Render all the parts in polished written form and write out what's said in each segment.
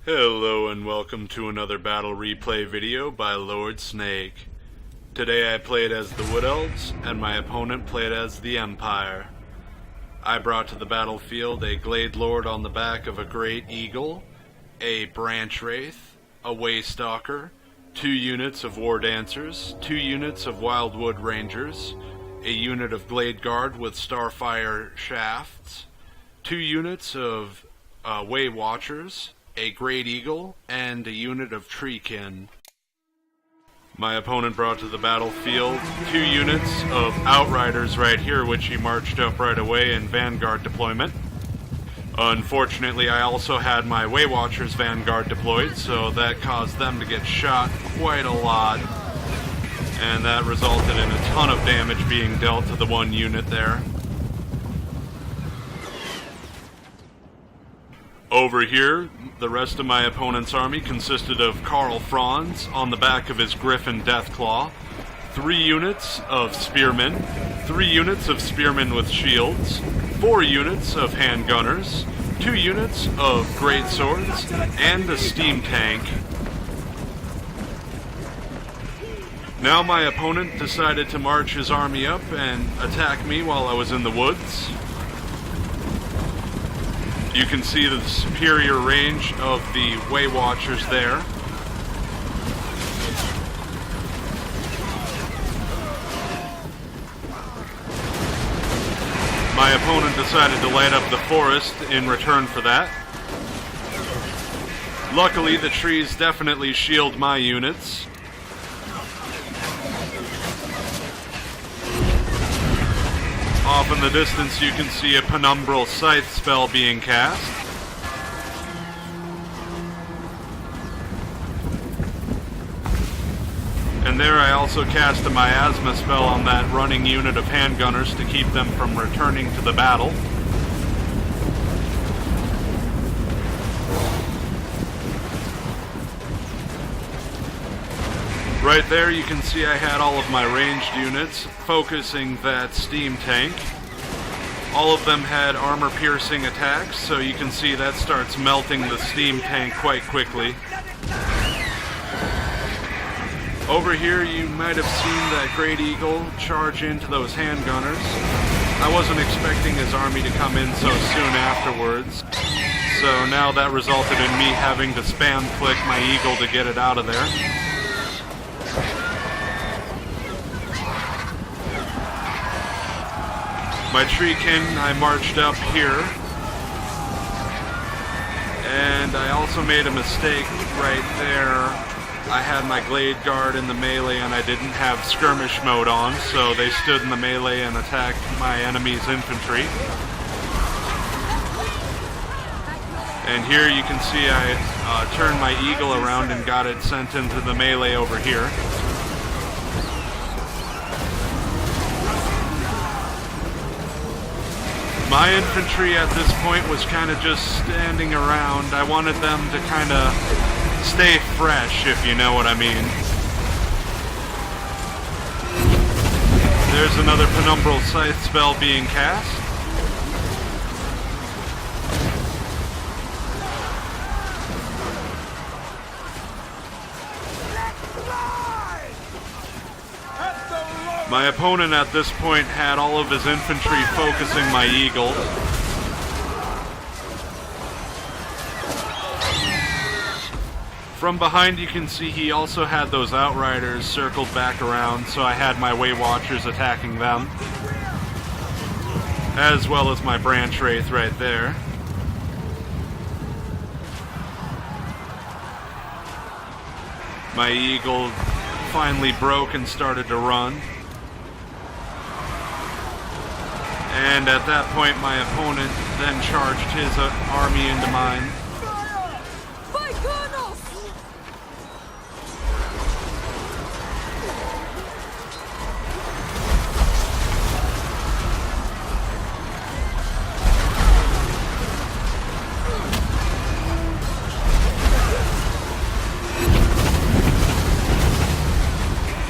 Hello and welcome to another battle replay video by Lord Snake. Today I played as the Wood Elves and my opponent played as the Empire. I brought to the battlefield a Glade Lord on the back of a Great Eagle, a Branch Wraith, a Waystalker, 2 units of War Dancers, 2 units of Wildwood Rangers, a unit of Glade Guard with Starfire Shafts, 2 units of Way Watchers, a Great Eagle, and a unit of Treekin. My opponent brought to the battlefield 2 units of Outriders right here, which he marched up right away in Vanguard deployment. Unfortunately, I also had my Way Watchers Vanguard deployed, so that caused them to get shot quite a lot, and that resulted in a ton of damage being dealt to the 1 unit there. Over here, the rest of my opponent's army consisted of Karl Franz on the back of his Griffin Deathclaw, 3 units of Spearmen, 3 units of Spearmen with shields, 4 units of Handgunners, 2 units of Great Swords, and a Steam Tank. Now my opponent decided to march his army up and attack me while I was in the woods. You can see the superior range of the Way Watchers there. My opponent decided to light up the forest in return for that. Luckily, the trees definitely shield my units. Off in the distance you can see a Penumbral Scythe spell being cast. And there I also cast a Miasma spell on that running unit of Handgunners to keep them from returning to the battle. Right there you can see I had all of my ranged units focusing that Steam Tank. All of them had armor-piercing attacks, so you can see that starts melting the Steam Tank quite quickly. Over here you might have seen that Great Eagle charge into those Handgunners. I wasn't expecting his army to come in so soon afterwards, so now that resulted in me having to spam click my Eagle to get it out of there. My Treekin, I marched up here, and I also made a mistake right there. I had my Glade Guard in the melee and I didn't have skirmish mode on, so they stood in the melee and attacked my enemy's infantry. And here you can see I turned my Eagle around and got it sent into the melee over here. My infantry at this point was kind of just standing around. I wanted them to kind of stay fresh, if you know what I mean. There's another Penumbral Scythe spell being cast. My opponent at this point had all of his infantry focusing my Eagle. From behind you can see he also had those Outriders circled back around, so I had my Way Watchers attacking them, as well as my Branch Wraith right there. My Eagle finally broke and started to run. And at that point, my opponent then charged his army into mine.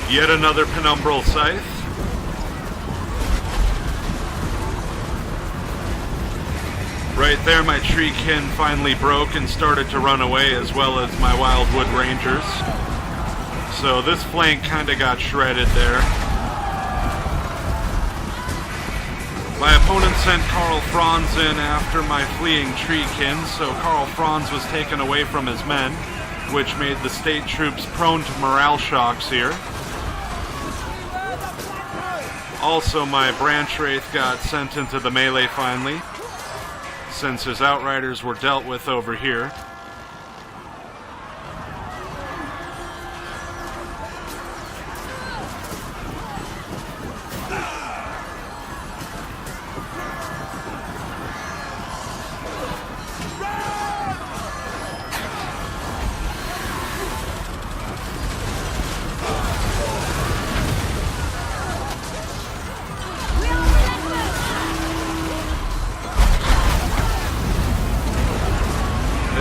Yet another Penumbral Scythe. Right there, my tree kin finally broke and started to run away, as well as my Wildwood Rangers. So this flank kinda got shredded there. My opponent sent Karl Franz in after my fleeing tree kin, so Karl Franz was taken away from his men, which made the state troops prone to morale shocks here. Also, my Branch Wraith got sent into the melee finally, since his Outriders were dealt with over here.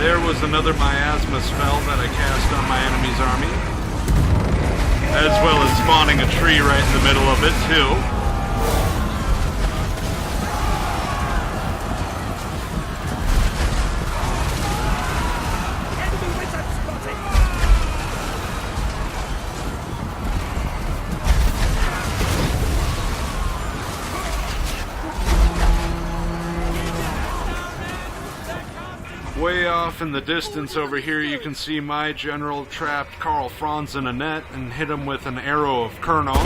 There was another miasma spell that I cast on my enemy's army, as well as spawning a tree right in the middle of it too. Way off in the distance over here, you can see my general trapped Karl Franz in a net and hit him with an arrow of Kurnos.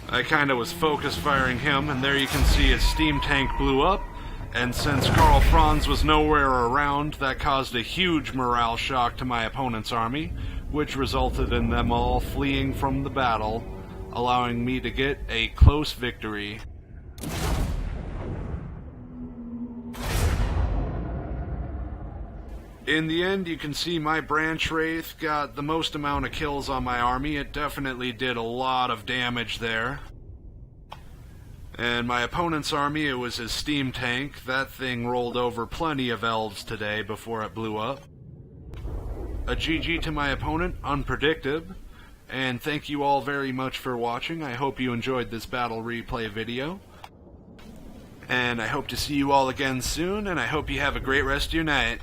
I kinda was focus firing him, and there you can see his steam tank blew up, and since Karl Franz was nowhere around, that caused a huge morale shock to my opponent's army, which resulted in them all fleeing from the battle, allowing me to get a close victory. In the end, you can see my Branch Wraith got the most amount of kills on my army. It definitely did a lot of damage there. And my opponent's army, it was his steam tank. That thing rolled over plenty of elves today before it blew up. A GG to my opponent, unpredicted. And thank you all very much for watching. I hope you enjoyed this battle replay video. And I hope to see you all again soon, and I hope you have a great rest of your night.